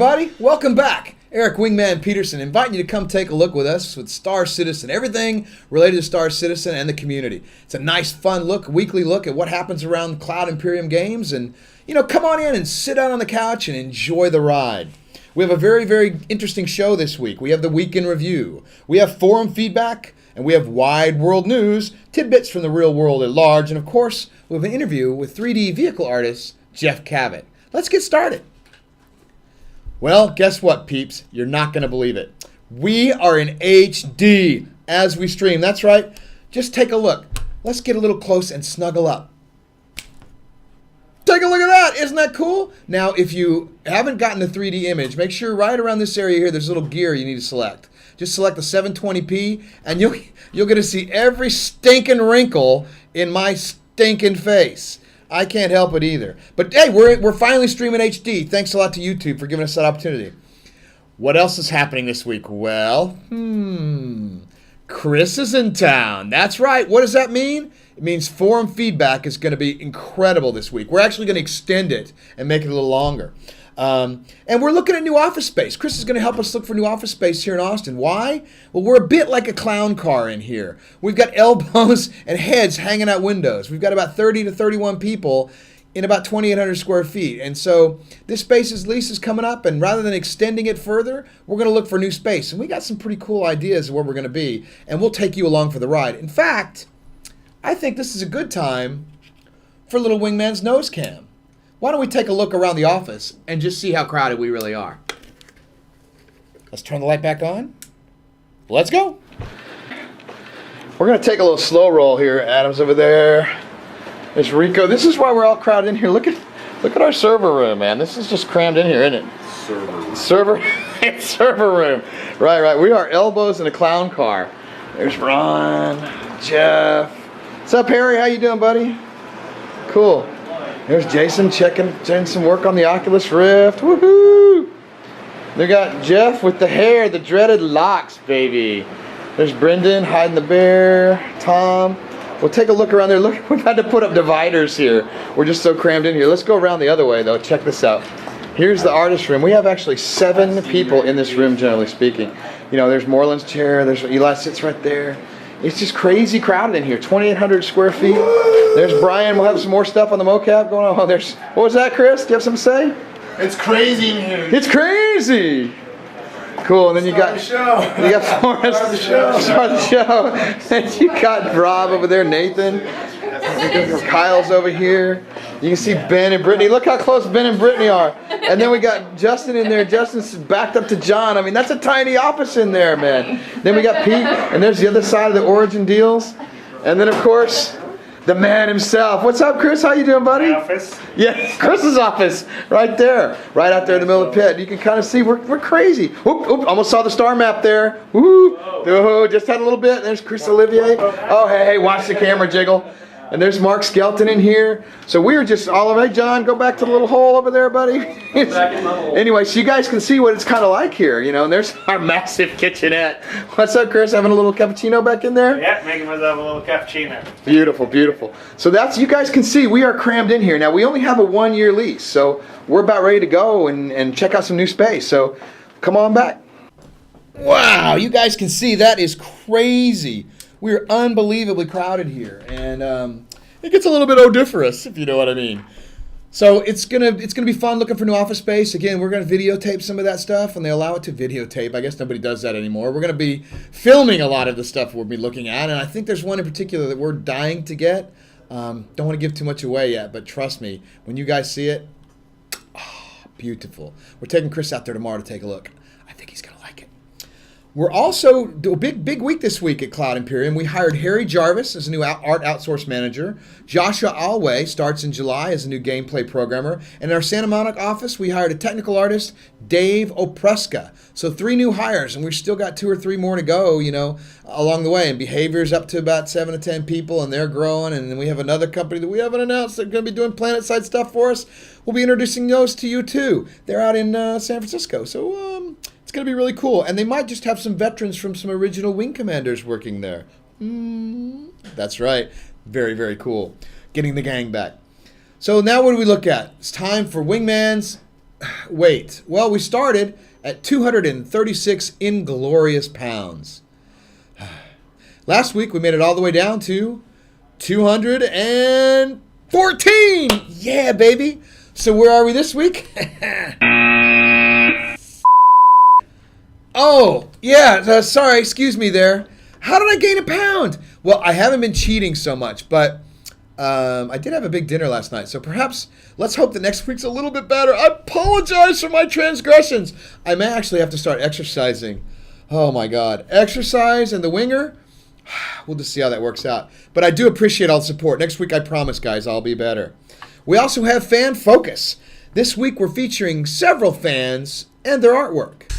everybody. Welcome back. Eric Wingman Peterson inviting you to come take a look with us with Star Citizen, everything related to Star Citizen and the community. It's a nice, fun look, weekly look at what happens around Cloud Imperium games. And, come on in and sit down on the couch and enjoy the ride. We have a very, very interesting show this week. We have the Week in Review. We have forum feedback. And we have wide world news, tidbits from the real world at large. And, of course, we have an interview with 3D vehicle artist Jeff Cavett. Let's get started. Well, guess what, peeps? You're not going to believe it. We are in HD as we stream. That's right. Just take a look. Let's get a little close and snuggle up. Take a look at that. Isn't that cool? Now, if you haven't gotten the 3D image, make sure right around this area here, there's a little gear you need to select. Just select the 720p, and you'll get to see every stinking wrinkle in my stinking face. I can't help it either. But hey, we're finally streaming HD. Thanks a lot to YouTube for giving us that opportunity. What else is happening this week? Well, Chris is in town. That's right. What does that mean? It means forum feedback is going to be incredible this week. We're actually going to extend it and make it a little longer. And we're looking at new office space. Chris is going to help us look for new office space here in Austin. Why? Well, we're a bit like a clown car in here. We've got elbows and heads hanging out windows. We've got about 30 to 31 people in about 2,800 square feet. And so this space's lease is coming up, and rather than extending it further, we're going to look for new space. And we got some pretty cool ideas of where we're going to be, and we'll take you along for the ride. In fact, I think this is a good time for little Wingman's nose cam. Why don't we take a look around the office and just see how crowded we really are? Let's turn the light back on. Let's go. We're going to take a little slow roll here. Adam's over there. There's Rico. This is why we're all crowded in here. Look at our server room, man. This is just crammed in here, isn't it? Server room. Right. We are elbows in a clown car. There's Ron, Jeff. What's up, Harry? How you doing, buddy? Cool. There's Jason doing some work on the Oculus Rift. Woohoo! They got Jeff with the hair, the dreaded locks, baby. There's Brendan hiding the bear. Tom. We'll take a look around there. Look, we've had to put up dividers here. We're just so crammed in here. Let's go around the other way, though. Check this out. Here's the artist room. We have actually 7 people in this room, generally speaking. There's Moreland's chair. There's Eli sits right there. It's just crazy crowded in here. 2,800 square feet. There's Brian. We'll have some more stuff on the mocap going on. Oh, what was that, Chris? Do you have something to say? It's crazy in here. It's crazy. Cool. And then you got Forrest. Start the show. And you got Rob over there, Nathan. Kyle's over here. You can see Ben and Brittany. Look how close Ben and Brittany are. And then we got Justin in there. Justin's backed up to John. I mean, that's a tiny office in there, man. Then we got Pete, and there's the other side of the Origin deals. And then, of course, the man himself. What's up, Chris? How you doing, buddy? My office. Yeah, Chris's office, right there. Right out there in the middle of the pit. You can kind of see we're crazy. Oop, almost saw the star map there. Woo! Oh, just had a little bit. There's Chris Olivier. Oh, hey, watch the camera jiggle. And there's Mark Skelton in here. So we are just all over. Hey, John, go back to the little hole over there, buddy. Anyway, so you guys can see what it's kind of like here, And there's our massive kitchenette. What's up, Chris? Having a little cappuccino back in there? Yeah, making myself a little cappuccino. Beautiful. So you guys can see we are crammed in here. Now, we only have a 1-year lease, so we're about ready to go and check out some new space. So come on back. Wow, you guys can see that is crazy. We're unbelievably crowded here, and it gets a little bit odoriferous, if you know what I mean. So it's gonna be fun looking for new office space. Again, we're gonna videotape some of that stuff, and they allow it to videotape. I guess nobody does that anymore. We're gonna be filming a lot of the stuff we'll be looking at, and I think there's one in particular that we're dying to get. Don't want to give too much away yet, but trust me, when you guys see it, beautiful. We're taking Chris out there tomorrow to take a look. I think he's gonna like it. We're also a big week this week at Cloud Imperium. We hired Harry Jarvis as a new art outsource manager. Joshua Alway starts in July as a new gameplay programmer. And in our Santa Monica office, we hired a technical artist, Dave Opreska. So 3 new hires, and we've still got 2 or 3 more to go, along the way. And Behavior's up to about 7 to 10 people, and they're growing. And then we have another company that we haven't announced that's going to be doing planet-side stuff for us. We'll be introducing those to you, too. They're out in San Francisco. So, it's going to be really cool. And they might just have some veterans from some original Wing Commanders working there. That's right. Very, very cool. Getting the gang back. So now what do we look at? It's time for Wingman's weight? Well, we started at 236 inglorious pounds. Last week, we made it all the way down to 214. Yeah, baby. So where are we this week? Oh, yeah. Sorry, excuse me there. How did I gain a pound? Well, I haven't been cheating so much, but I did have a big dinner last night. So perhaps let's hope that next week's a little bit better. I apologize for my transgressions. I may actually have to start exercising. Oh, my God. Exercise and the winger? We'll just see how that works out. But I do appreciate all the support. Next week, I promise, guys, I'll be better. We also have Fan Focus. This week, we're featuring several fans and their artwork.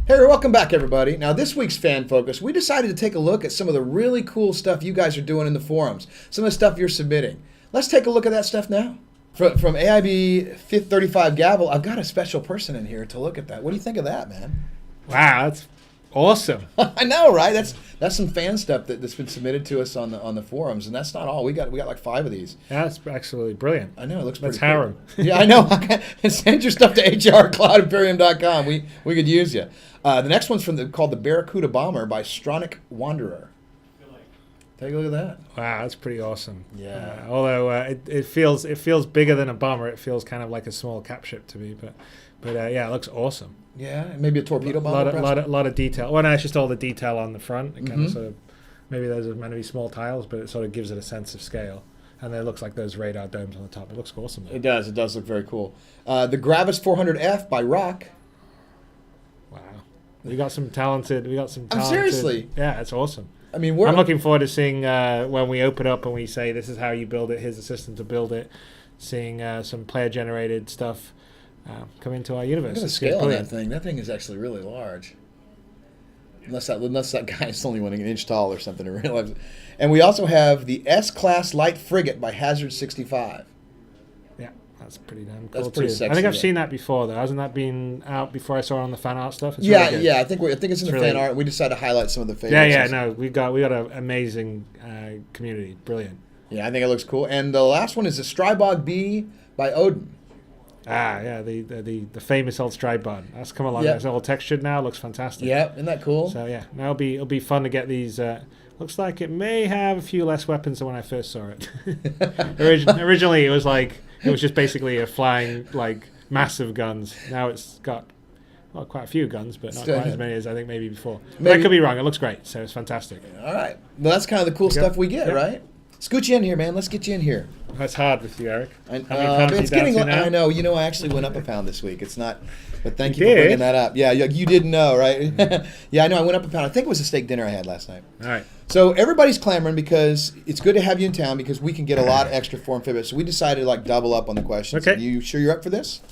Hey, welcome back, everybody. Now, this week's Fan Focus, we decided to take a look at some of the really cool stuff you guys are doing in the forums, some of the stuff you're submitting. Let's take a look at that stuff now. From AIB 35 Gavel, I've got a special person in here to look at that. What do you think of that, man? Wow, that's awesome. I know, right? That's some fan stuff that's been submitted to us on the forums, and that's not all. We got like 5 of these. Yeah, that's absolutely brilliant. I know, it looks pretty That's harem. cool. Yeah, I know. Send your stuff to hrcloudimperium.com. We could use you. The next one's called the Barracuda Bomber by Stronic Wanderer. Take a look at that. Wow, that's pretty awesome. Yeah. Although it feels bigger than a bomber. It feels kind of like a small cap ship to me, but yeah, it looks awesome. Yeah, maybe a torpedo bomber. Lot of detail. Well, no, it's just all the detail on the front. It kind of sort of maybe those are meant to be small tiles, but it sort of gives it a sense of scale. And then it looks like those radar domes on the top. It looks awesome, though. It does. It does look very cool. The Gravis 400F by Rock. Wow. We got some talented. Seriously. Yeah, it's awesome. I mean, I'm looking forward to seeing when we open up and we say this is how you build it. Here's the system to build it. Seeing some player-generated stuff come into our universe. Look at the scale on that thing. That thing is actually really large. Unless that guy is only 1 inch tall or something in real life. And we also have the S-Class Light Frigate by Hazard 65. Yeah, that's pretty damn cool. That's pretty too. sexy. I think I've seen that before, though. Hasn't that been out before I saw it on the fan art stuff? It's Yeah, really yeah. I think it's in the really fan art. We decided to highlight some of the favorites. Yeah. No, we got an amazing community. Brilliant. Yeah, I think it looks cool. And the last one is the Strybog B by Odin. Ah, yeah, the famous old Strybog. That's come along. Yep. It's all textured now. Looks fantastic. Yeah, isn't that cool? So yeah, now it'll be fun to get these. Looks like it may have a few less weapons than when I first saw it. Originally, it was just basically a flying massive guns. Now it's got quite a few guns, but not quite as many as I think maybe before. But I could be wrong. It looks great, so it's fantastic. All right. Well, that's kind of the cool stuff we get, right? Scoot you in here, man. Let's get you in here. That's hard with you, Eric. How many pounds it's getting. I know. You know, I actually went up a pound this week. It's not, but thank you for bringing that up. Yeah, you didn't know, right? Yeah, I know. I went up a pound. I think it was a steak dinner I had last night. All right. So everybody's clamoring because it's good to have you in town because we can get a lot of extra form fitbits. So we decided to double up on the questions. Okay. You sure you're up for this?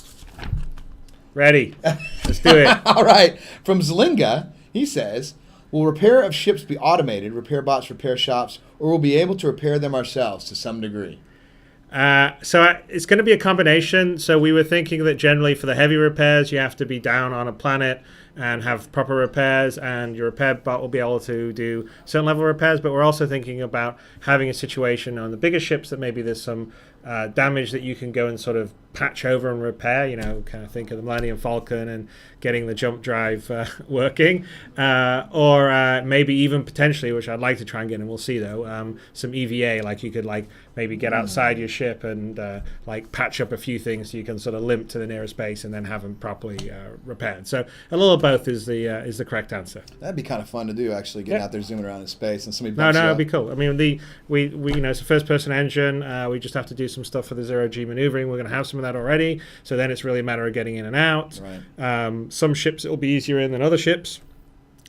Ready. Let's do it. All right. From Zlinga, he says, will repair of ships be automated, repair bots, repair shops, or will be able to repair them ourselves to some degree? So it's going to be a combination. So we were thinking that generally for the heavy repairs, you have to be down on a planet and have proper repairs, and your repair bot will be able to do certain level repairs. But we're also thinking about having a situation on the bigger ships that maybe there's some damage that you can go and sort of patch over and repair, kind of think of the Millennium Falcon and getting the jump drive working, or maybe even potentially, which I'd like to try and get, and we'll see though, some EVA, you could maybe get outside your ship and patch up a few things so you can sort of limp to the nearest base and then have them properly repaired. So a little of both is the correct answer. That'd be kind of fun to do, actually, getting out there zooming around in space and somebody No, it'd be cool. I mean, we it's a first-person engine. We just have to do some stuff for the zero-G maneuvering. We're going to have some of that already. So then it's really a matter of getting in and out. Right. Some ships it will be easier in than other ships.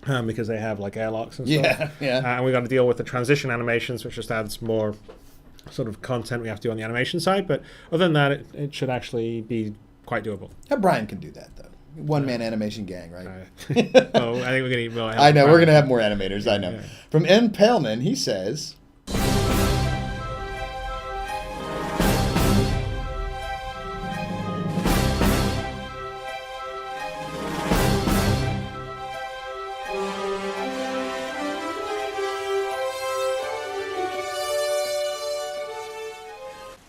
Because they have airlocks and stuff. Yeah. And we've got to deal with the transition animations, which just adds more sort of content we have to do on the animation side. But other than that, it should actually be quite doable. Yeah, Brian can do that, though. One-man animation gang, right? I think we're going to need more. I know, we're going to have more animators, I know. Yeah. From N. Paleman, he says...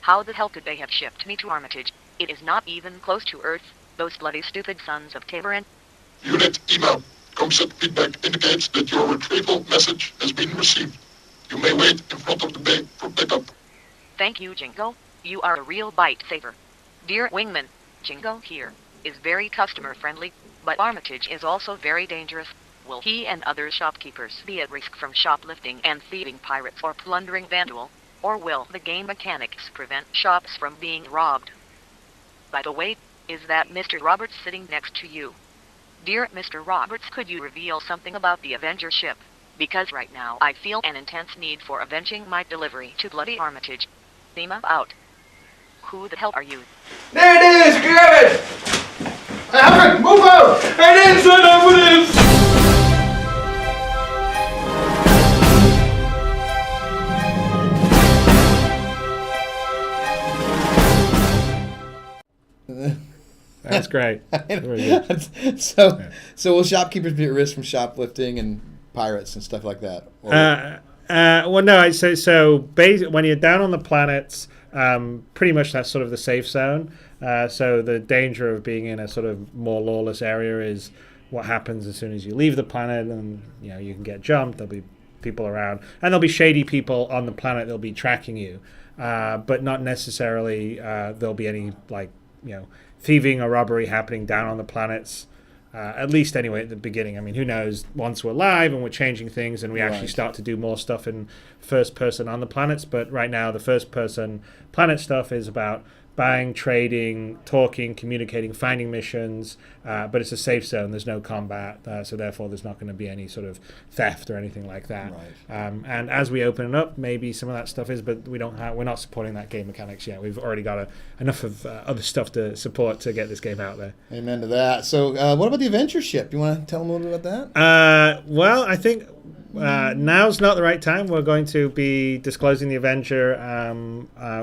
How the hell could they have shipped me to Armitage? It is not even close to Earth, those bloody stupid sons of Cavett. Unit email. Concept feedback indicates that your retrieval message has been received. You may wait in front of the bay for pickup. Thank you, Jingo. You are a real bite saver. Dear Wingman, Jingo here is very customer friendly, but Armitage is also very dangerous. Will he and other shopkeepers be at risk from shoplifting and thieving pirates or plundering vandal? Or will the game mechanics prevent shops from being robbed? By the way, is that Mr. Roberts sitting next to you? Dear Mr. Roberts, could you reveal something about the Avenger ship? Because right now I feel an intense need for avenging my delivery to bloody Armitage. Thema out. Who the hell are you? There it is, Cavett! I have it! Move out! And inside of it is! That's great. Very good. So will shopkeepers be at risk from shoplifting and pirates and stuff like that? Well, no. So when you're down on the planets, pretty much that's sort of the safe zone. So the danger of being in a sort of more lawless area is what happens as soon as you leave the planet, and you can get jumped. There'll be people around, and there'll be shady people on the planet that'll be tracking you, but not necessarily there'll be any thieving or robbery happening down on the planets, at least anyway at the beginning. I mean, who knows, once we're live and we're changing things and we actually start to do more stuff in first person on the planets, but right now the first person planet stuff is about buying, trading, talking, communicating, finding missions, but it's a safe zone. There's no combat, so therefore there's not going to be any sort of theft or anything like that. Right. And as we open it up, maybe some of that stuff is, but we're not supporting that game mechanics yet. We've already got enough of other stuff to support to get this game out there. Amen to that. So what about the Avenger ship? You want to tell them a little bit about that? Well, I think now's not the right time. We're going to be disclosing the Avenger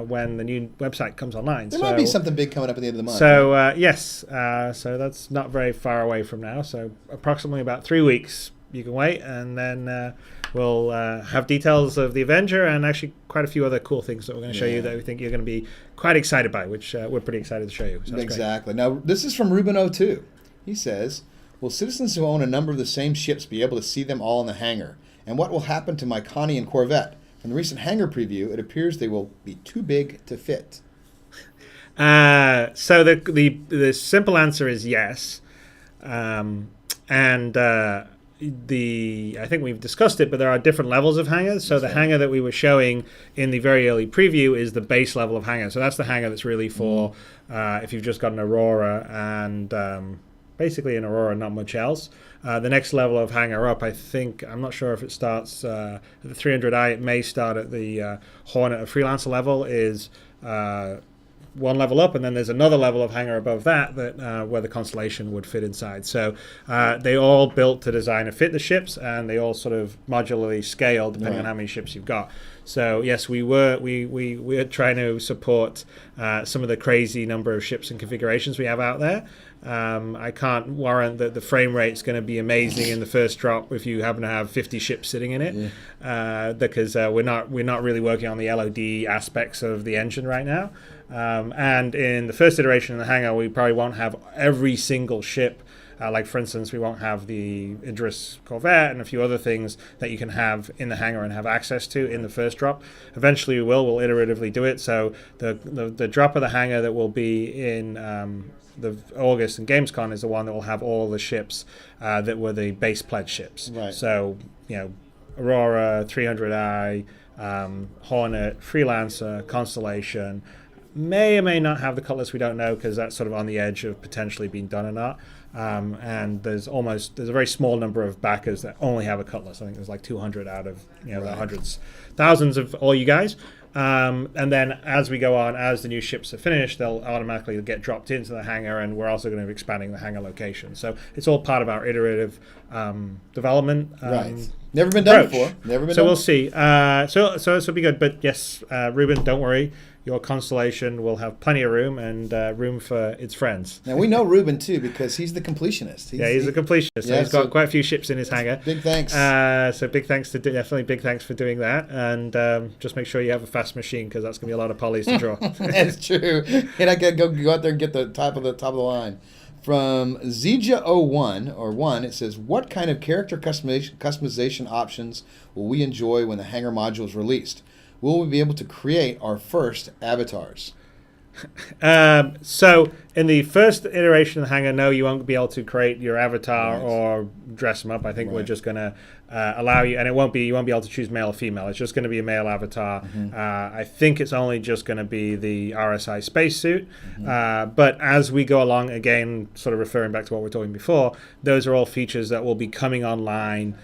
when the new website comes online. There might be something big coming up at the end of the month. So yes, so that's not very far away from now. So approximately about 3 weeks you can wait, and then we'll have details of the Avenger and actually quite a few other cool things that we're going to show you that we think you're going to be quite excited by, which we're pretty excited to show you. So exactly. Now this is from Ravem-evo. He says, will citizens who own a number of the same ships be able to see them all in the hangar? And what will happen to my Connie and Corvette? From the recent hangar preview, it appears they will be too big to fit. So the simple answer is yes. I think we've discussed it, but there are different levels of hangars. So the hangar that we were showing in the very early preview is the base level of hangar. So that's the hangar that's really for if you've just got an Aurora and basically an Aurora, not much else. The next level of hangar up, I'm not sure if it starts at the 300i. It may start at the Hornet or Freelancer level, is one level up, and then there's another level of hangar above that where the Constellation would fit inside. So they all built to design to fit the ships, and they all sort of modularly scale depending on how many ships you've got. So yes, we're trying to support some of the crazy number of ships and configurations we have out there. I can't warrant that the frame rate's going to be amazing in the first drop if you happen to have 50 ships sitting in it, because we're not really working on the LOD aspects of the engine right now. And in the first iteration of the hangar, we probably won't have every single ship. Like, for instance, we won't have the Idris Corvette and a few other things that you can have in the hangar and have access to in the first drop. Eventually we will. We'll iteratively do it. So the drop of the hangar that will be in the August and Gamescom is the one that will have all the ships that were the base pledge ships. Right. So, Aurora, 300i, Hornet, Freelancer, Constellation. May or may not have the Cutlass, we don't know, because that's sort of on the edge of potentially being done or not. And there's a very small number of backers that only have a Cutlass. I think there's like 200 out of the hundreds, thousands of all you guys. And then as we go on, as the new ships are finished, they'll automatically get dropped into the hangar, and we're also going to be expanding the hangar location. So it's all part of our iterative development. Never been done before. We'll see. So this will be good. But yes, Ruben, don't worry. your constellation will have plenty of room and room for its friends. Now, we know Ruben, too, because he's the completionist. He's the completionist. So he's got quite a few ships in his hangar. Big thanks. So definitely big thanks for doing that. And just make sure you have a fast machine, because that's going to be a lot of polys to draw. That's true. And I got to go out there and get the top of the line. From Zija01 or 1, it says, what kind of character customization options will we enjoy when the Hangar module is released? Will we be able to create our first avatars? So in the first iteration of the Hangar, no, you won't be able to create your avatar or dress them up. I think we're just going to allow you, and you won't be able to choose male or female. It's just going to be a male avatar. I think it's only just going to be the RSI spacesuit. But as we go along, again, sort of referring back to what we were talking before, those are all features that will be coming online.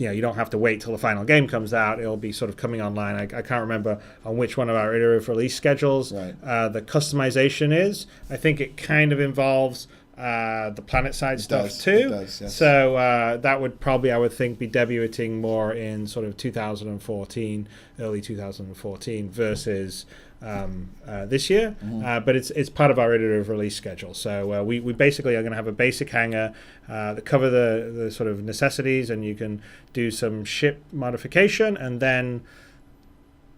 You don't have to wait till the final game comes out. It'll be sort of coming online. I can't remember on which one of our iterative release schedules the customization is. I think it kind of involves the planet side stuff too. It does, yes. So that would probably, I would think, be debuting more in sort of 2014, early 2014 versus this year. But it's part of our iterative release schedule. So we basically are going to have a basic hangar that cover the sort of necessities, and you can do some ship modification, and then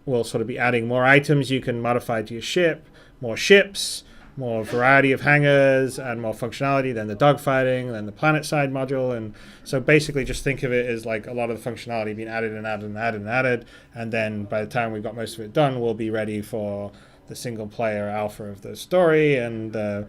we'll sort of be adding more items you can modify to your ship, more ships, more variety of hangars, and more functionality, then the dogfighting, then the planet side module. And so basically just think of it as like a lot of the functionality being added and added and added and added, and then by the time we've got most of it done, we'll be ready for the single player alpha of the story and the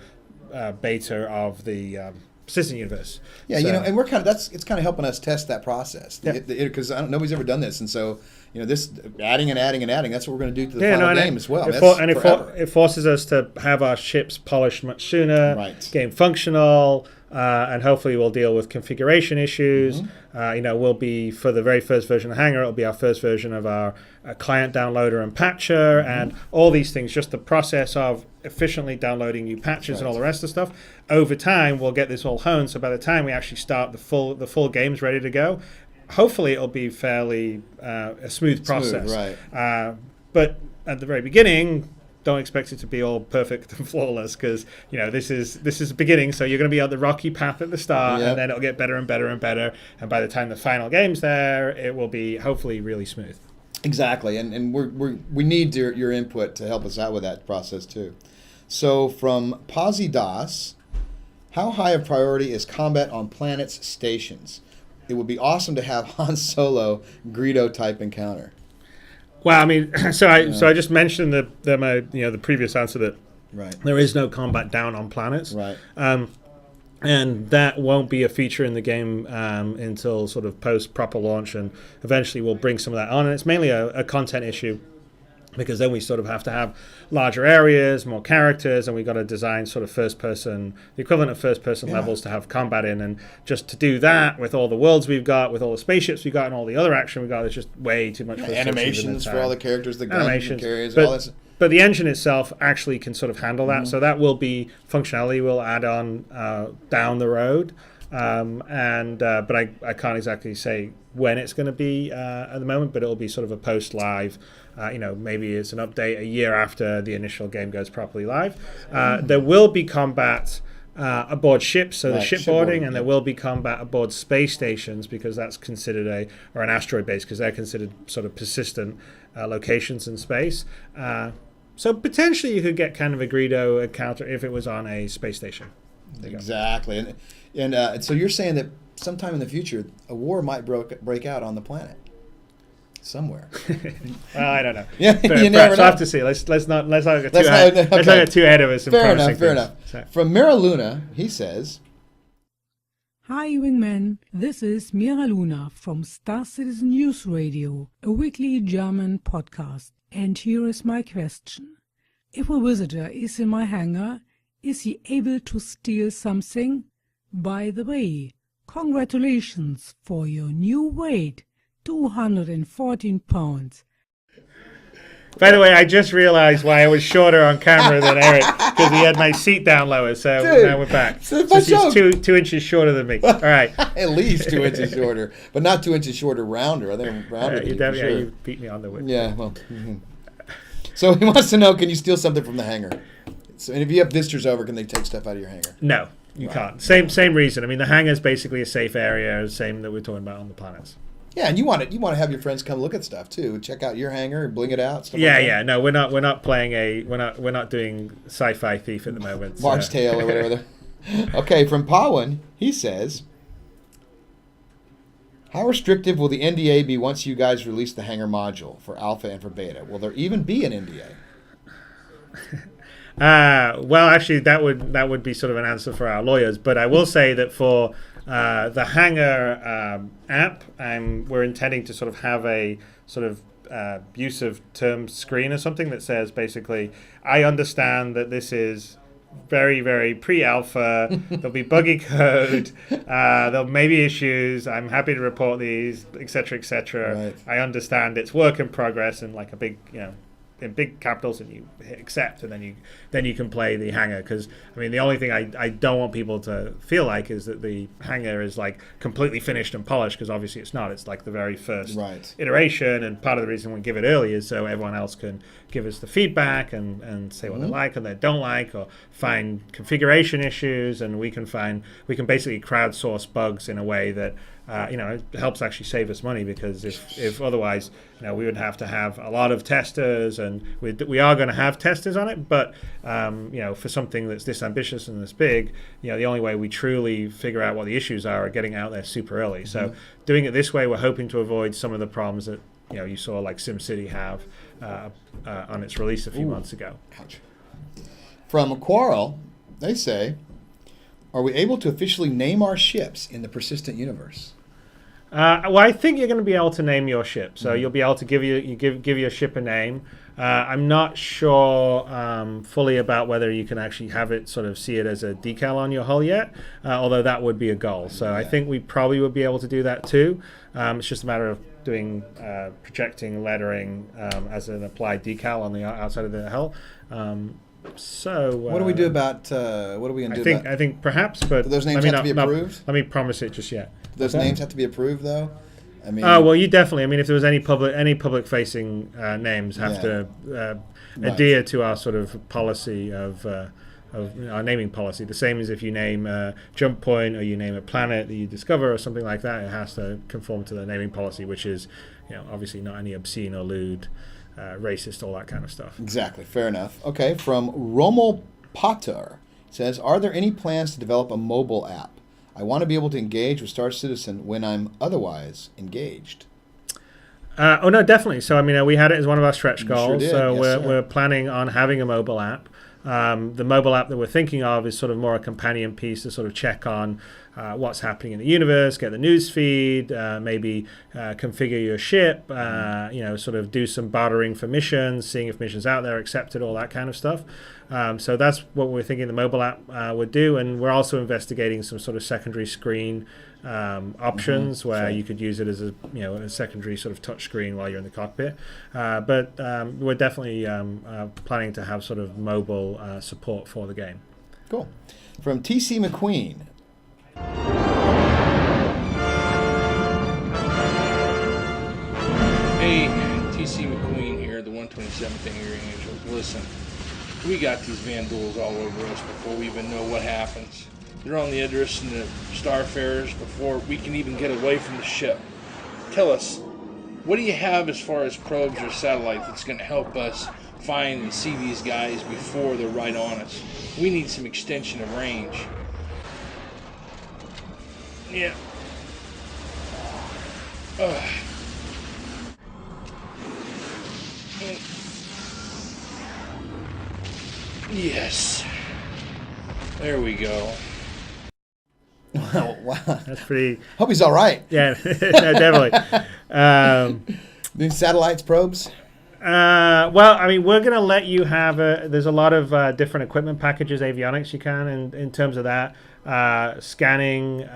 beta of the Persistent universe. Yeah, so, and we're it's kind of helping us test that process, because nobody's ever done this, and so this adding and adding and adding, that's what we're going to do to the final game as well. It forces us to have our ships polished much sooner, game functional, and hopefully we'll deal with configuration issues. We'll be, for the very first version of Hangar, it'll be our first version of our client downloader and patcher, and all these things, just the process of efficiently downloading new patches and all the rest of the stuff. Over time, we'll get this all honed, so by the time we actually start the full game's ready to go, hopefully it'll be fairly a smooth process. But at the very beginning, don't expect it to be all perfect and flawless, because this is the beginning. So you're going to be on the rocky path at the start, and then it'll get better and better and better. And by the time the final game's there, it will be hopefully really smooth. Exactly, and we need your input to help us out with that process too. So from Pazzi Das, how high a priority is combat on planets' stations? It would be awesome to have Han Solo Greedo type encounter. Well, I mean, so I just mentioned the previous answer that there is no combat down on planets, and that won't be a feature in the game until sort of post proper launch, and eventually we'll bring some of that on. And it's mainly a content issue, because then we sort of have to have larger areas, more characters, and we've got to design sort of the equivalent of first-person levels to have combat in. And just to do that with all the worlds we've got, with all the spaceships we've got, and all the other action we've got, it's just way too much. Animations for all the characters, the gun carriers, all this. But the engine itself actually can sort of handle that, so that will be functionality we'll add on down the road. But I can't exactly say when it's going to be at the moment, but it'll be sort of a post-live. Maybe it's an update a year after the initial game goes properly live. There will be combat aboard ships, so the shipboarding, and there will be combat aboard space stations, because that's considered or an asteroid base, because they're considered sort of persistent locations in space. So potentially you could get kind of a Greedo encounter if it was on a space station. Exactly, and so you're saying that sometime in the future a war might break out on the planet somewhere. Well, I don't know. Yeah, you never know. I'll have to see. Let's not get too ahead of us. Fair enough. So. From Mira Luna, he says, Hi Wingman, this is Mira Luna from Star Citizen News Radio, a weekly German podcast. And here is my question. If a visitor is in my hangar, is he able to steal something? By the way, congratulations for your new weight, 214 pounds. By the way, I just realized why I was shorter on camera than Eric, because he had my seat down lower. So now we're back. So he's 2 inches shorter than me. All right. At least 2 inches shorter, but not 2 inches shorter rounder. I think I'm rounder. You beat me on the width. Yeah, well. So he wants to know, can you steal something from the hangar? So, and if you have visitors over, can they take stuff out of your hangar? No, you can't. Same reason. I mean, the hangar is basically a safe area, same that we're talking about on the planets. Yeah, and you want to have your friends come look at stuff too. Check out your hangar and bling it out. Stuff Yeah, like that. yeah. No, we're not playing we're not doing sci-fi thief at the moment. March Tale or whatever. Okay, from Pawan, he says, how restrictive will the NDA be once you guys release the hangar module for alpha and for beta? Will there even be an NDA? Well, actually, that would be sort of an answer for our lawyers. But I will say that for the Hangar app, we're intending to sort of have a sort of use of term screen or something that says basically, I understand that this is very, very pre-alpha. There'll be buggy code. There'll may be issues. I'm happy to report these, etc., etc. Right. I understand it's work in progress and like a big, in big capitals, and you hit accept, and then you can play the hangar. Because I mean, the only thing I don't want people to feel like is that the hangar is like completely finished and polished, because obviously it's not. It's like the very first iteration, and part of the reason we give it early is so everyone else can give us the feedback and say what they like and they don't like, or find configuration issues, and we can basically crowdsource bugs in a way that it helps actually save us money, because if otherwise, we would have to have a lot of testers, and we are going to have testers on it, but for something that's this ambitious and this big, the only way we truly figure out what the issues are getting out there super early. So doing it this way, we're hoping to avoid some of the problems that you saw like SimCity have on its release a few months ago. Ouch. From Quarrel, they say, are we able to officially name our ships in the persistent universe? Well, I think you're going to be able to name your ship. So you'll be able to give your ship a name. I'm not sure fully about whether you can actually have it sort of see it as a decal on your hull yet, although that would be a goal. So I think we probably would be able to do that too. It's just a matter of doing projecting lettering as an applied decal on the outside of the hull. So what do we do about what are we going to do? I think perhaps, but do those names have to be approved? Let me promise it just yet. Do those names have to be approved though? I mean, well, you definitely. I mean, if there was any public facing names have to adhere to our sort of policy of our naming policy. The same as if you name a jump point or you name a planet that you discover or something like that, it has to conform to the naming policy, which is, obviously not any obscene or lewd, racist, all that kind of stuff. Exactly. Fair enough. Okay. From Rommel Potter says, are there any plans to develop a mobile app? I want to be able to engage with Star Citizen when I'm otherwise engaged. Oh no, definitely. So I mean, we had it as one of our stretch goals. Sure did. So Yes, we're planning on having a mobile app. The mobile app that we're thinking of is sort of more a companion piece to sort of check on what's happening in the universe, get the news feed, maybe configure your ship, sort of do some bartering for missions, seeing if missions out there accepted, all that kind of stuff. So that's what we're thinking the mobile app would do, and we're also investigating some sort of secondary screen options where you could use it as a secondary sort of touch screen while you're in the cockpit. But we're definitely planning to have sort of mobile support for the game. Cool. From TC McQueen. Hey, TC McQueen here, the 127th Angry Angels. Listen, we got these vandals all over us before we even know what happens. They're on the Idris and the Starfarers before we can even get away from the ship. Tell us, what do you have as far as probes or satellite that's going to help us find and see these guys before they're right on us? We need some extension of range. Yeah. Yes. There we go. Wow. That's pretty. Hope he's all right. Yeah, no, definitely. These satellites, probes? Well, I mean, we're going to let you have there's a lot of different equipment packages, avionics you can, in terms of that. Scanning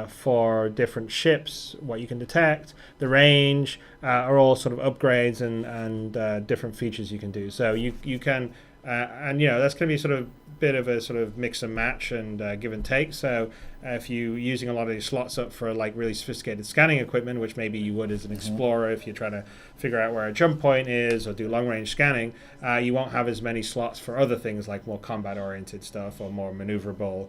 for different ships, what you can detect, the range are all sort of upgrades and different features you can do. So you can And that's going to be sort of bit of a sort of mix and match and give and take. So if you're using a lot of these slots up for like really sophisticated scanning equipment, which maybe you would as an explorer if you're trying to figure out where a jump point is or do long range scanning, you won't have as many slots for other things like more combat oriented stuff or more maneuverable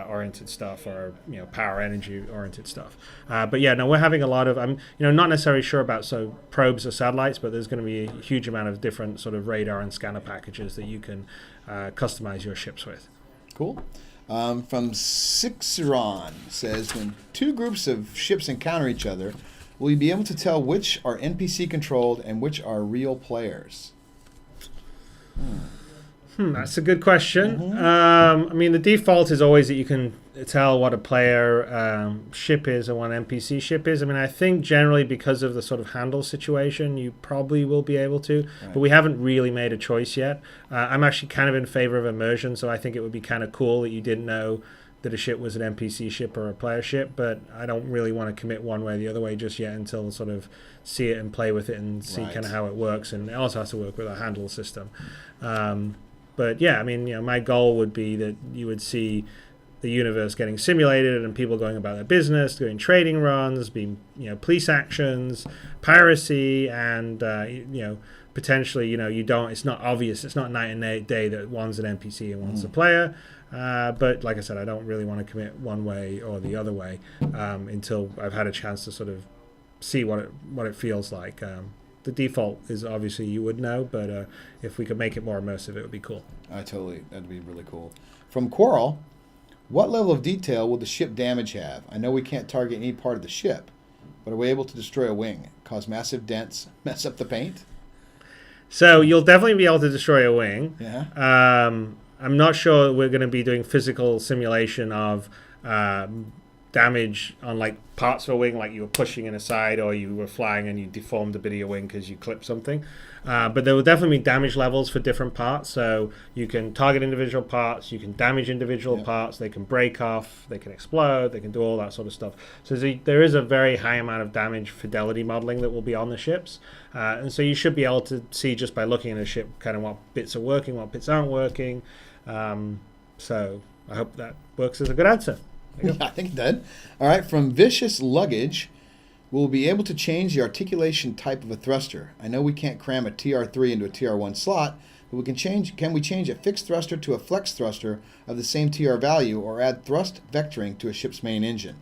oriented stuff, or power energy oriented stuff. But yeah, no, we're having a lot of, I'm not necessarily sure about probes or satellites, but there's going to be a huge amount of different sort of radar and scanner packages that you can customize your ships with. Cool. From Sixeron says, when two groups of ships encounter each other, will you be able to tell which are NPC controlled and which are real players? That's a good question. I mean, the default is always that you can tell what a player ship is and what an NPC ship is. I mean, I think generally because of the sort of handle situation, you probably will be able to, but we haven't really made a choice yet. I'm actually kind of in favor of immersion, so I think it would be kind of cool that you didn't know that a ship was an NPC ship or a player ship, but I don't really want to commit one way or the other way just yet until sort of see it and play with it and see kind of how it works, and it also has to work with a handle system. But yeah, I mean, my goal would be that you would see the universe getting simulated and people going about their business, doing trading runs, being, police actions, piracy, and, potentially, it's not obvious, it's not night and day that one's an NPC and one's a player. But like I said, I don't really want to commit one way or the other way until I've had a chance to sort of see what it feels like. The default is obviously you would know, but if we could make it more immersive, it would be cool. That'd be really cool. From Quarrel, what level of detail will the ship damage have? I know we can't target any part of the ship, but are we able to destroy a wing, cause massive dents, mess up the paint? So you'll definitely be able to destroy a wing. Yeah. I'm not sure we're going to be doing physical simulation of damage on like parts of a wing, like you were pushing in a side or you were flying and you deformed a bit of your wing because you clipped something. But there will definitely be damage levels for different parts. So you can target individual parts, you can damage individual parts, they can break off, they can explode, they can do all that sort of stuff. So there is a very high amount of damage fidelity modeling that will be on the ships. And so you should be able to see just by looking at a ship kind of what bits are working, what bits aren't working. So I hope that works as a good answer. I think it did. All right, from Vicious Luggage, we'll be able to change the articulation type of a thruster. I know we can't cram a TR3 into a TR1 slot, but can we change a fixed thruster to a flex thruster of the same TR value, or add thrust vectoring to a ship's main engine?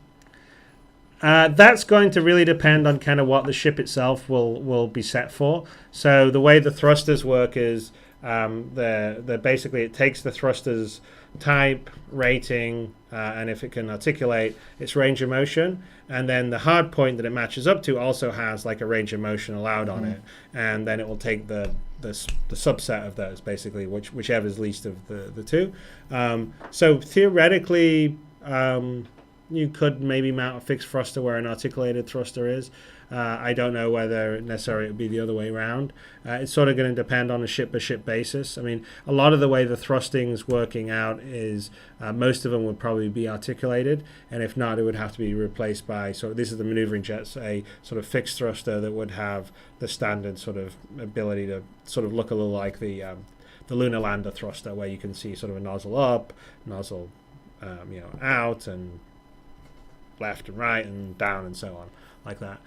That's going to really depend on kind of what the ship itself will be set for. So the way the thrusters work is they're basically, it takes the thruster's type, rating, and if it can articulate its range of motion, and then the hard point that it matches up to also has like a range of motion allowed on it, and then it will take the subset of those, basically, whichever is least of the two. So theoretically, you could maybe mount a fixed thruster where an articulated thruster is. I don't know whether necessarily it would be the other way around. It's sort of going to depend on a ship-by-ship basis. I mean, a lot of the way the thrusting's working out is most of them would probably be articulated, and if not, it would have to be replaced by, so this is the maneuvering jets, a sort of fixed thruster that would have the standard sort of ability to sort of look a little like the lunar lander thruster, where you can see sort of a nozzle up, nozzle out, and left and right and down and so on, like that.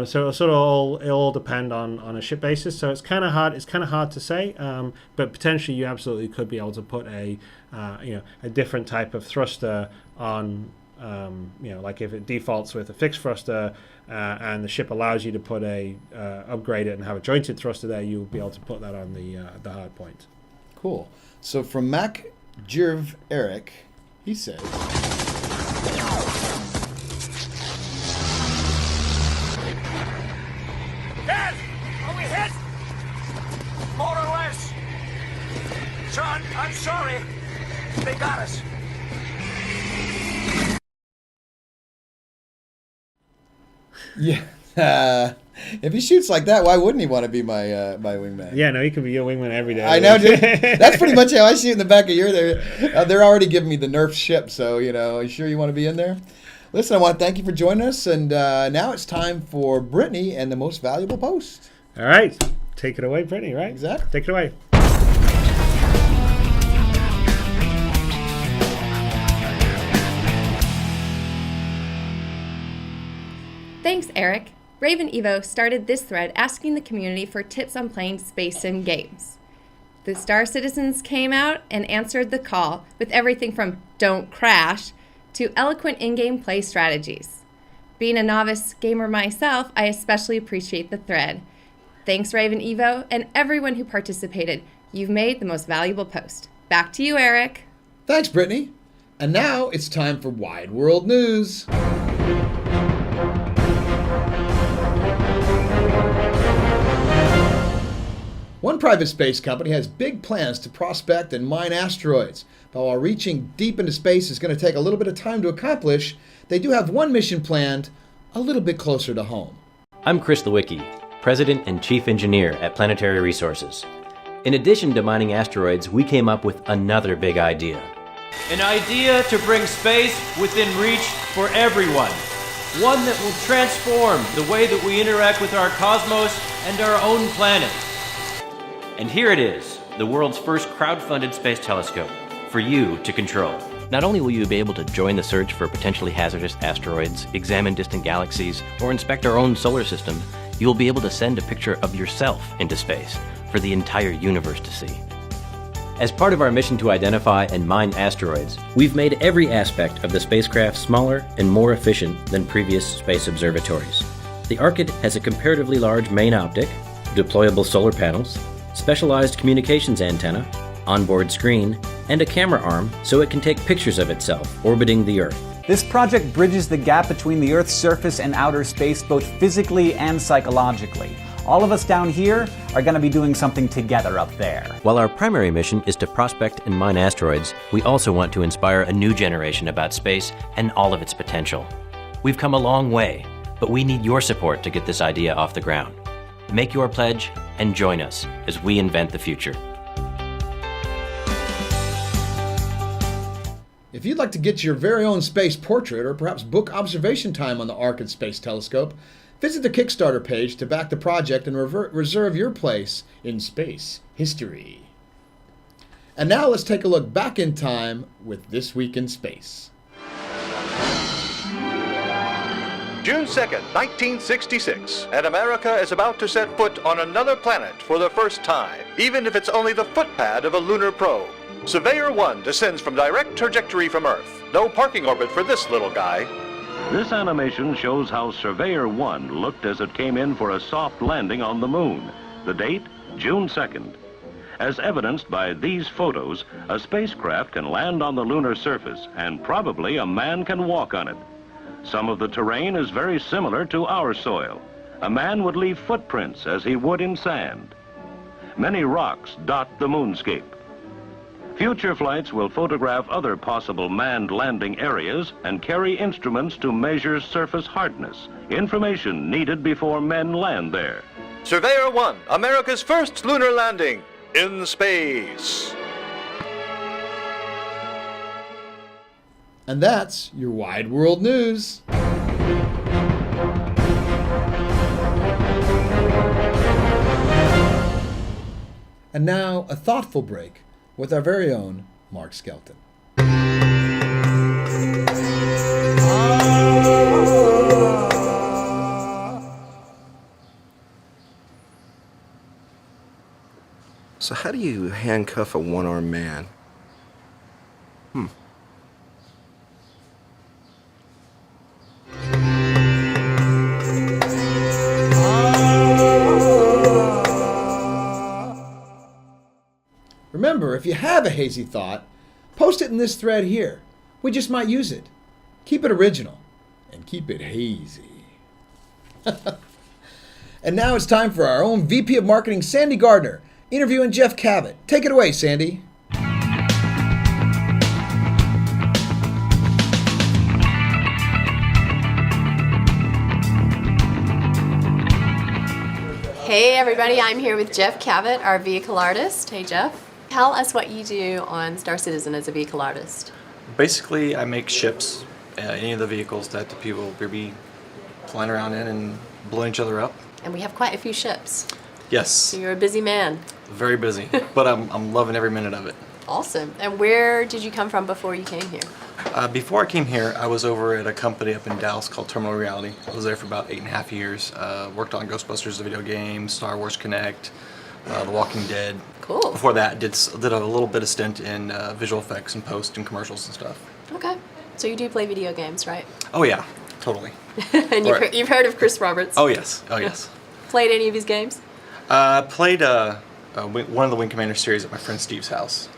So it'll all depend on a ship basis. So it's kind of hard to say. But potentially you absolutely could be able to put a different type of thruster on. Like if it defaults with a fixed thruster and the ship allows you to put upgrade it and have a jointed thruster there, you'll be able to put that on the hard point. Cool. So from Mac Jirv Eric, he says, Dad, are we hit? More or less. Son, I'm sorry. They got us. Yeah. If he shoots like that, why wouldn't he want to be my wingman? Yeah, no, he can be your wingman every day. I know, dude. That's pretty much how I see it in the back of your there. They're already giving me the nerf ship, so, you sure you want to be in there? Listen, I want to thank you for joining us, and now it's time for Brittany and the most valuable post. All right. Take it away, Brittany, right? Exactly. Take it away. Thanks, Eric. Ravem-evo started this thread asking the community for tips on playing space sim games. The Star Citizens came out and answered the call with everything from don't crash to eloquent in-game play strategies. Being a novice gamer myself, I especially appreciate the thread. Thanks, Ravem-evo, and everyone who participated. You've made the most valuable post. Back to you, Eric. Thanks, Brittany. And now it's time for Wide World News. One private space company has big plans to prospect and mine asteroids. But while reaching deep into space is going to take a little bit of time to accomplish, they do have one mission planned a little bit closer to home. I'm Chris Lewicki, President and Chief Engineer at Planetary Resources. In addition to mining asteroids, we came up with another big idea. An idea to bring space within reach for everyone. One that will transform the way that we interact with our cosmos and our own planet. And here it is, the world's first crowd-funded space telescope, for you to control. Not only will you be able to join the search for potentially hazardous asteroids, examine distant galaxies, or inspect our own solar system, you will be able to send a picture of yourself into space for the entire universe to see. As part of our mission to identify and mine asteroids, we've made every aspect of the spacecraft smaller and more efficient than previous space observatories. The Arkyd has a comparatively large main optic, deployable solar panels, specialized communications antenna, onboard screen, and a camera arm so it can take pictures of itself orbiting the Earth. This project bridges the gap between the Earth's surface and outer space both physically and psychologically. All of us down here are going to be doing something together up there. While our primary mission is to prospect and mine asteroids, we also want to inspire a new generation about space and all of its potential. We've come a long way, but we need your support to get this idea off the ground. Make your pledge and join us as we invent the future. If you'd like to get your very own space portrait or perhaps book observation time on the Arkyd Space Telescope, visit the Kickstarter page to back the project and reserve your place in space history. And now let's take a look back in time with This Week in Space. June 2nd, 1966, and America is about to set foot on another planet for the first time, even if it's only the footpad of a lunar probe. Surveyor 1 descends from direct trajectory from Earth. No parking orbit for this little guy. This animation shows how Surveyor 1 looked as it came in for a soft landing on the moon. The date, June 2nd. As evidenced by these photos, a spacecraft can land on the lunar surface, and probably a man can walk on it. Some of the terrain is very similar to our soil. A man would leave footprints as he would in sand. Many rocks dot the moonscape. Future flights will photograph other possible manned landing areas and carry instruments to measure surface hardness, information needed before men land there. Surveyor 1, America's first lunar landing in space. And that's your Wide World News. And now a thoughtful break with our very own Mark Skelton. So how do you handcuff a one-armed man? Remember, if you have a hazy thought, post it in this thread here. We just might use it. Keep it original and keep it hazy. And now it's time for our own VP of Marketing, Sandy Gardner, interviewing Jeff Cavett. Take it away, Sandy. Hey everybody, I'm here with Jeff Cavett, our vehicle artist. Hey Jeff. Tell us what you do on Star Citizen as a vehicle artist. Basically, I make ships, any of the vehicles that the people will be flying around in and blowing each other up. And we have quite a few ships. Yes. So you're a busy man. Very busy, but I'm loving every minute of it. Awesome. And where did you come from before you came here? Before I came here, I was over at a company up in Dallas called Terminal Reality. I was there for about 8.5 years. Worked on Ghostbusters, the video game, Star Wars Connect, The Walking Dead. Cool. Before that, did a little bit of stint in visual effects and post and commercials and stuff. Okay. So you do play video games, right? Oh yeah, totally. And you've heard of Chris Roberts? Oh yes, oh yes. Played any of his games? Played one of the Wing Commander series at my friend Steve's house.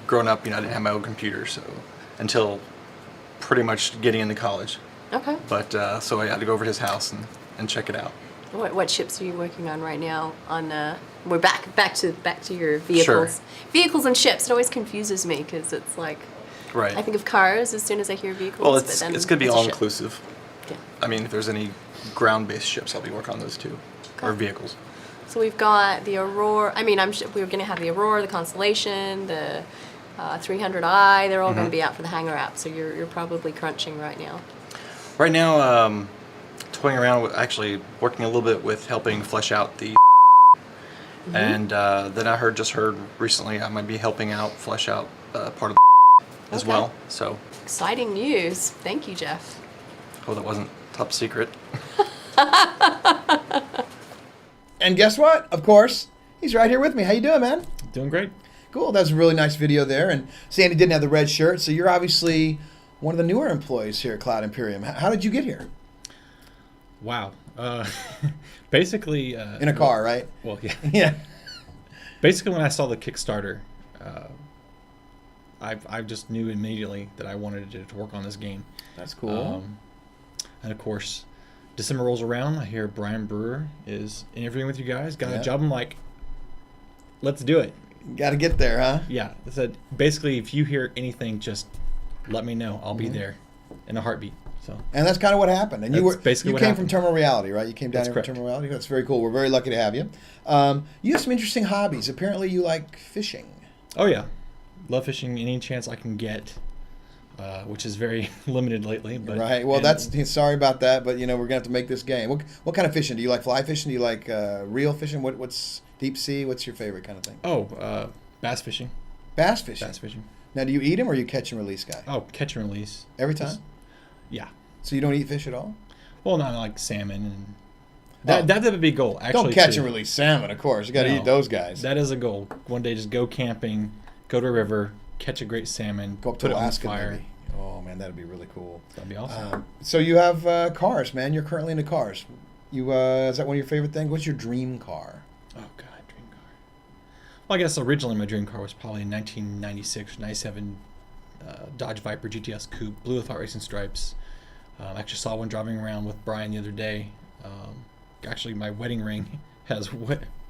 Growing up, I didn't have my own computer, so until pretty much getting into college. Okay. But so I had to go over to his house and check it out. What ships are you working on right now? We're back to your vehicles. Sure. Vehicles and ships. It always confuses me because it's like, right. I think of cars as soon as I hear vehicles. Well, it's going to be all ship. inclusive. Yeah. I mean, if there's any ground-based ships, I'll be working on those too, or vehicles. So we've got the Aurora. I mean, we're going to have the Aurora, the Constellation, the 300i. They're all going to be out for the Hangar app. So you're probably crunching right now. Right now, toying around with actually working a little bit with helping flesh out the. And then I just heard recently I might be helping out flesh out part of the as well. So exciting news! Thank you, Jeff. Hope that wasn't top secret. And guess what? Of course, he's right here with me. How you doing, man? Doing great. Cool. That was a really nice video there. And Sandy didn't have the red shirt, so you're obviously one of the newer employees here at Cloud Imperium. How did you get here? Wow. Basically... in a car, right? Well, yeah. Yeah. Basically, when I saw the Kickstarter, I just knew immediately that I wanted to work on this game. That's cool. And of course, December rolls around. I hear Brian Brewer is interviewing with you guys. Got a job. I'm like, let's do it. Got to get there, huh? Yeah. I said, basically, if you hear anything, just let me know. I'll be there in a heartbeat. So. And that's kind of what happened. And you came from Terminal Reality, right? You came down here from Terminal Reality. That's very cool. We're very lucky to have you. You have some interesting hobbies. Apparently, you like fishing. Oh yeah, love fishing any chance I can get, which is very limited lately. But right. Well, sorry about that, but we're gonna have to make this game. What kind of fishing? Do you like fly fishing? Do you like reel fishing? What's deep sea? What's your favorite kind of thing? Oh, bass fishing. Bass fishing. Bass fishing. Now, do you eat them or are you catch and release guy? Oh, catch and release. Every time? Yeah. So you don't eat fish at all? Well, not like salmon and that's a big goal. Actually, don't catch and release salmon, of course. You got to eat those guys. That is a goal. One day, just go camping, go to a river, catch a great salmon, go up to Alaska, on fire. Maybe. Oh man, that'd be really cool. That'd be awesome. So you have cars, man. You're currently into cars. Is that one of your favorite things? What's your dream car? Oh God, dream car. Well, I guess originally my dream car was probably a 1996, 97 Dodge Viper GTS Coupe, blue without racing stripes. I actually saw one driving around with Brian the other day. Actually, my wedding ring has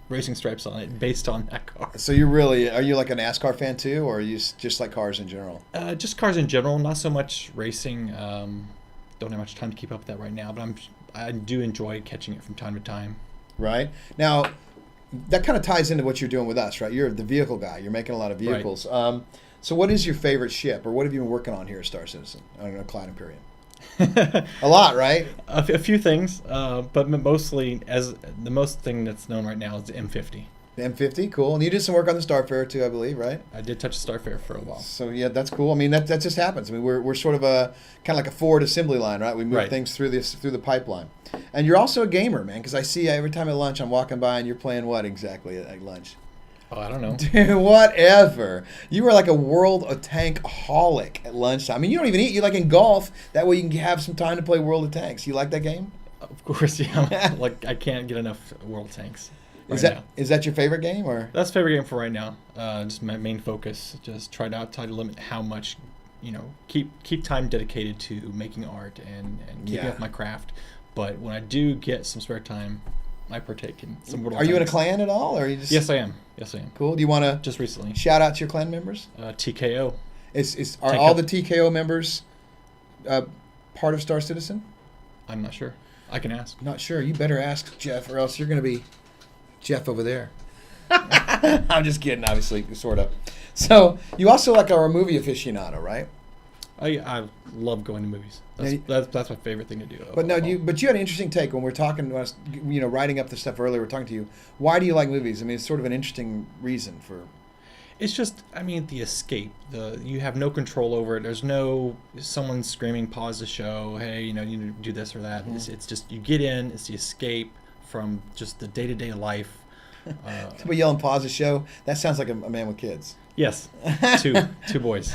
racing stripes on it based on that car. So are you like a NASCAR fan too, or are you just like cars in general? Just cars in general, not so much racing. Don't have much time to keep up with that right now, but I do enjoy catching it from time to time. Right. Now, that kind of ties into what you're doing with us, right? You're the vehicle guy. You're making a lot of vehicles. Right. So what is your favorite ship, or what have you been working on here at Star Citizen? I don't know, Cloud Imperium. A lot, right? A few things, but mostly the most thing that's known right now is the M50. The M50, cool. And you did some work on the Starfarer too, I believe, right? I did touch the Starfarer for a while. So yeah, that's cool. I mean, that just happens. I mean, we're sort of a kind of like a Ford assembly line, right? We move things through the pipeline. And you're also a gamer, man, because I see every time at lunch I'm walking by and you're playing what exactly at lunch? Oh, I don't know. Dude, whatever. You were like a World of Tank holic at lunchtime. I mean, you don't even eat. You like in golf. That way you can have some time to play World of Tanks. You like that game? Of course, yeah. Like I can't get enough World of Tanks. Is that your favorite game, or? That's favorite game for right now. Just my main focus. Just try to limit how much, keep time dedicated to making art and keeping up my craft. But when I do get some spare time, I partake in some World of Tanks. Are you in a clan at all, or are you just? Yes, I am. Cool. Do you want to just recently shout out to your clan members? TKO. Are all the TKO members part of Star Citizen? I'm not sure. I can ask. Not sure. You better ask Jeff, or else you're going to be Jeff over there. I'm just kidding, obviously, sort of. So you also are a movie aficionado, right? I love going to movies. That's my favorite thing to do. But you had an interesting take when we're talking. When I was, writing up the stuff earlier. We're talking to you. Why do you like movies? I mean, it's sort of an interesting reason for. It's just, I mean, the escape. You have no control over it. There's no someone screaming, pause the show, hey, you need to do this or that. It's just, you get in, it's the escape from just the day-to-day life. Somebody yelling, pause the show. That sounds like a man with kids. Yes, two boys.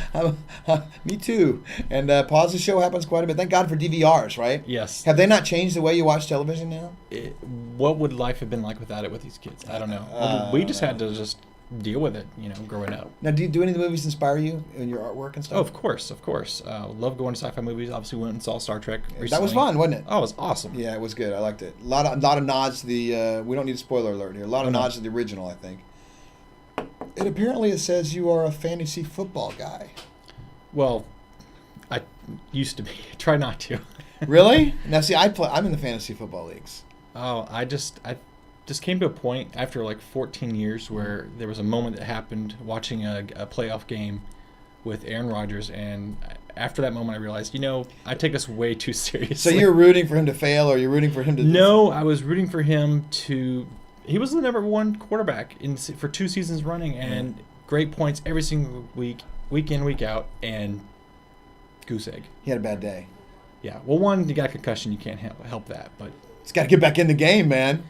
Me too. And pause the show happens quite a bit. Thank God for DVRs, right? Yes. Have they not changed the way you watch television now? What would life have been like without it with these kids? I don't know. We just had to just deal with it, growing up. Now, do any of the movies inspire you in your artwork and stuff? Oh, of course. Love going to sci-fi movies. Obviously, went and saw Star Trek recently. That was fun, wasn't it? Oh, it was awesome. Yeah, it was good. I liked it. A lot of nods to the. We don't need a spoiler alert here. A lot of nods to the original, I think. It says you are a fantasy football guy. Well, I used to be. I try not to. Really? Now, see, I'm in the fantasy football leagues. Oh, I just came to a point after like 14 years where there was a moment that happened watching a playoff game with Aaron Rodgers, and after that moment I realized, I take this way too seriously. So you're rooting for him to fail, or you're rooting for him to... No, I was rooting for him to... He was the #1 quarterback for 2 seasons running, and great points every single week in, week out, and goose egg. He had a bad day. Yeah, well, one, you got a concussion, you can't help that, but... He's got to get back in the game, man.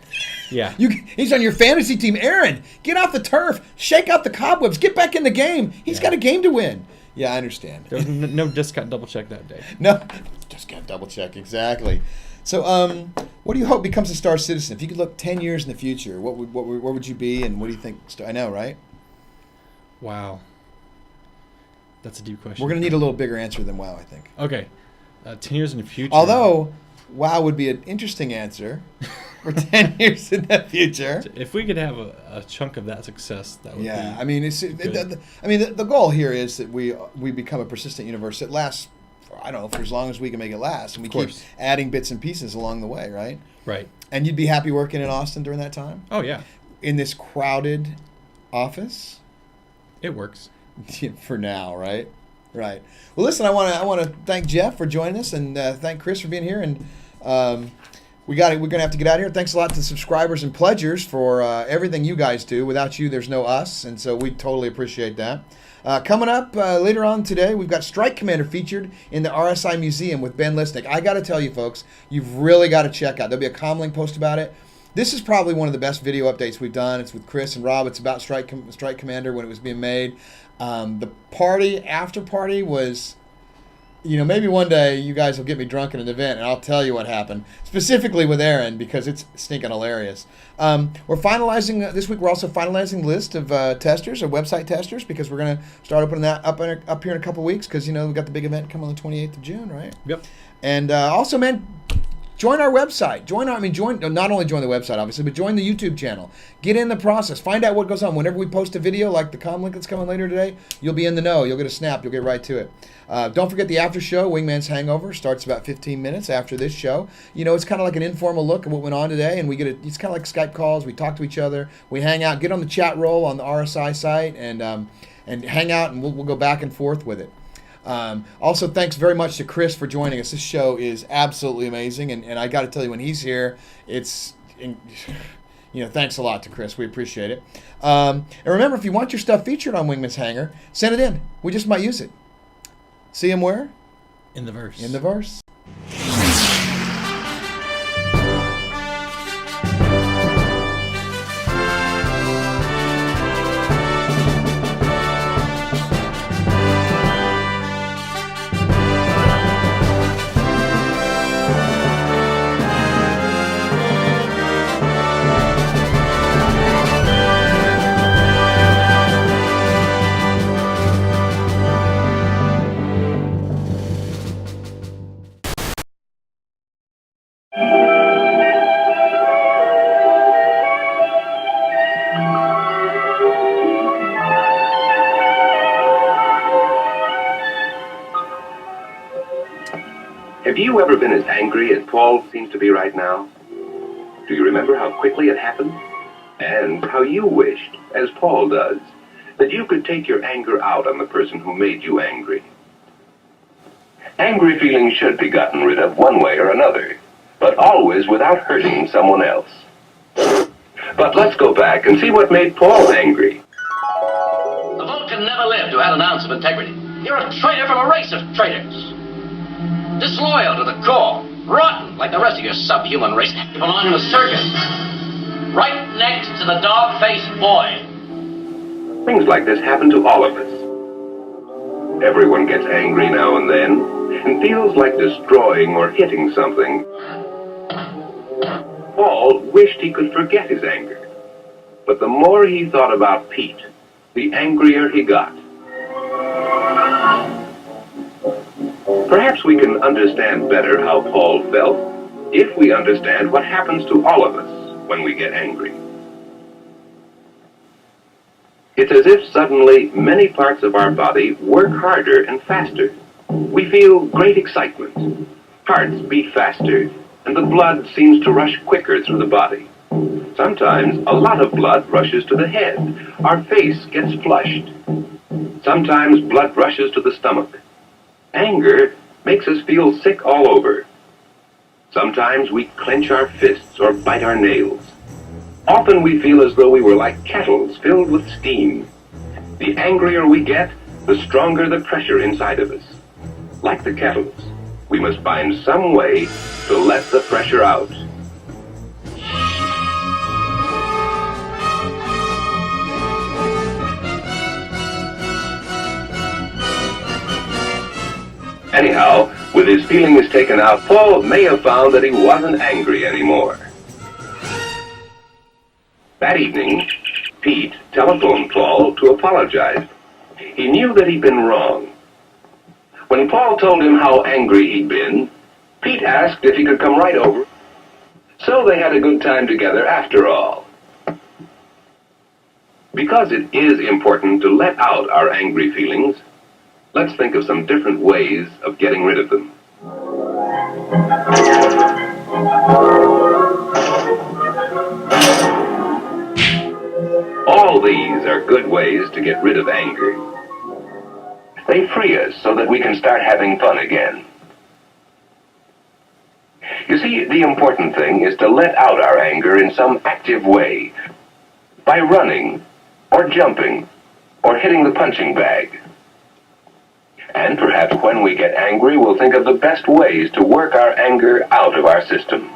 Yeah. He's on your fantasy team. Aaron, get off the turf. Shake out the cobwebs. Get back in the game. He's got a game to win. Yeah, I understand. There was no discount double check that day. No, discount double check, exactly. So, what do you hope becomes a Star Citizen? If you could look 10 years in the future, where would you be, and what do you think? I know, right? Wow. That's a deep question. We're going to need a little bigger answer than wow, I think. Okay. 10 years in the future. Although... wow would be an interesting answer for 10 years in the future. If we could have a chunk of that success, that would be I mean, the goal here is that we become a persistent universe that lasts, I don't know, for as long as we can make it last. And we keep adding bits and pieces along the way, right? Right. And you'd be happy working in Austin during that time? Oh, yeah. In this crowded office? It works. For now, right? Right. Well, listen, I want to thank Jeff for joining us, and thank Chris for being here. And we're gonna have to get out of here. Thanks a lot to subscribers and pledgers for everything you guys do. Without you, there's no us, and so we totally appreciate that. Coming up later on today, we've got Strike Commander featured in the RSI Museum with Ben Lisnick. I got to tell you, folks, you've really got to check out. There'll be a Comlink post about it. This is probably one of the best video updates we've done. It's with Chris and Rob. It's about Strike Commander when it was being made. The after party was, maybe one day you guys will get me drunk at an event and I'll tell you what happened, specifically with Aaron, because it's stinking hilarious. We're finalizing, this week we're also finalizing the list of testers, or website testers, because we're going to start opening that up here in a couple weeks, because, we've got the big event coming on the 28th of June, right? Yep. And also, man, join our website. Not only join the website, obviously, but join the YouTube channel. Get in the process. Find out what goes on. Whenever we post a video, like the Comlink that's coming later today, you'll be in the know. You'll get a snap. You'll get right to it. Don't forget the after show, Wingman's Hangover, starts about 15 minutes after this show. It's kind of like an informal look at what went on today, and it's kind of like Skype calls. We talk to each other. We hang out. Get on the chat roll on the RSI site and hang out, and we'll go back and forth with it. Also, thanks very much to Chris for joining us. This show is absolutely amazing, and I got to tell you, when he's here, thanks a lot to Chris. We appreciate it. And remember, if you want your stuff featured on Wingman's Hangar, send it in. We just might use it. See him where? In the verse. In the verse. Have you ever been as angry as Paul seems to be right now? Do you remember how quickly it happened? And how you wished, as Paul does, that you could take your anger out on the person who made you angry. Angry feelings should be gotten rid of one way or another, but always without hurting someone else. But let's go back and see what made Paul angry. Of lived who had an ounce of integrity. You're a traitor from a race of traitors. Disloyal to the core. Rotten like the rest of your subhuman race. You belong in a circus. Right next to the dog-faced boy. Things like this happen to all of us. Everyone gets angry now and then, and feels like destroying or hitting something. Paul wished he could forget his anger. But the more he thought about Pete, the angrier he got. Perhaps we can understand better how Paul felt if we understand what happens to all of us when we get angry. It's as if suddenly many parts of our body work harder and faster. We feel great excitement. Hearts beat faster, and the blood seems to rush quicker through the body. Sometimes a lot of blood rushes to the head. Our face gets flushed. Sometimes blood rushes to the stomach. Anger makes us feel sick all over. Sometimes we clench our fists or bite our nails. Often we feel as though we were like kettles filled with steam. The angrier we get, the stronger the pressure inside of us. Like the kettles, we must find some way to let the pressure out. Anyhow, with his feelings taken out, Paul may have found that he wasn't angry anymore. That evening, Pete telephoned Paul to apologize. He knew that he'd been wrong. When Paul told him how angry he'd been, Pete asked if he could come right over. So they had a good time together after all. Because it is important to let out our angry feelings, let's think of some different ways of getting rid of them. All these are good ways to get rid of anger. They free us so that we can start having fun again. You see, the important thing is to let out our anger in some active way, by running, or jumping, or hitting the punching bag. And perhaps when we get angry, we'll think of the best ways to work our anger out of our system.